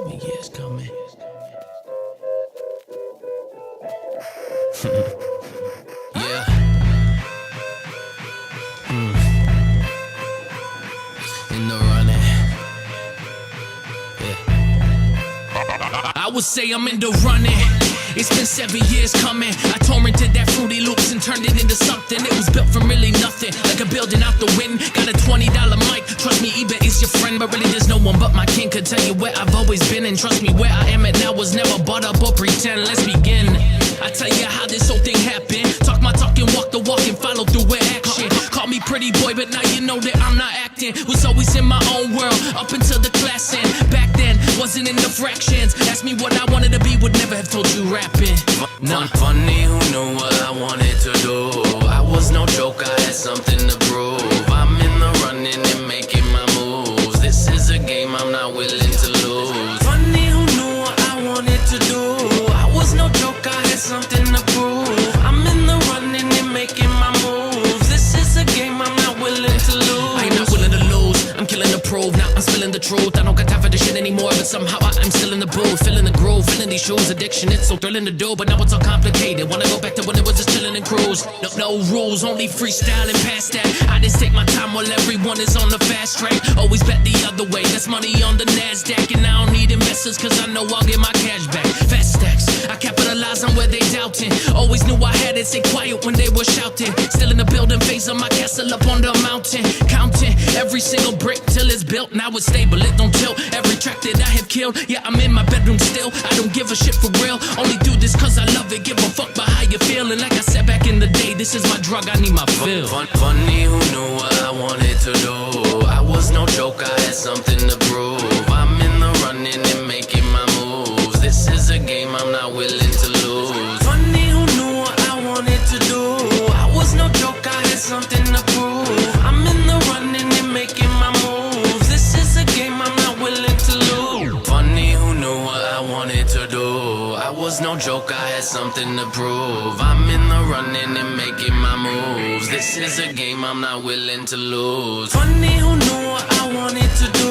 7 years coming. Yeah. In the running. Yeah. I would say I'm in the running. It's been 7 years coming. I torrented that Fruity Loops and turned it into something. It was built from really nothing, like a building out the wind. Got a $20 mic. Trust me, eBay is your friend, but really there's no one but my king could tell you where I've always been. And trust me, where I am at now was never bought up or pretend. Let's begin. I tell you how this whole thing happened. Talk my talk and walk the walk and follow through with action. Call me pretty boy, but now you know that I'm not acting. Was always in my own world, up until the class end. Back then, wasn't in the fractions. Ask me what I wanted to be, would never have told you rapping. Nah. Funny who knew what I wanted to do. I was no joke, I had something to prove. I'm in the running and making my moves. This is a game I'm not willing to lose. Funny who knew what I wanted to do. I was no joke, I had something to prove. I'm in the running and making my moves. This is a game I'm not willing to lose. I ain't not willing to lose. I'm killing the proof, now I'm spilling the truth. I don't got time for this shit anymore, but somehow I'm still in the booth, feeling the groove, feeling these shoes. Addiction, it's so thrilling to do, but now it's all complicated. Wanna go back to when it was just chilling and cruise. No rules, only freestyling past that. I just take my time while everyone is on the fast track. Always bet the other way, that's money on the NASDAQ. And I don't need investors, cause I know I'll get my cash back. Fast stacks, I capitalize on where they doubting. Always knew I had it, stay quiet when they were shouting. Still in the building phase of my castle up on the mountain. Counting every single brick till it's built. Now it's stable, it don't tilt. Every track that I have killed, yeah, I'm in my bedroom still. I don't give a shit for real, only do this cause I love it. Give a fuck about how you feel. And like I said back in the day, this is my drug, I need my fill. Funny who knew what I wanted to do. I was no joke, I had something to prove. I'm in the running and making my moves. This is a game I'm not willing to lose. Funny who knew what I wanted to do. I was no joke, I had something to prove. I'm in the running and making my moves. This is a game I'm not willing to lose. Funny who knew what I wanted to do. I was no joke, I had something to prove. I'm in the running and making my moves. This is a game I'm not willing to lose. Funny who knew what I wanted to do.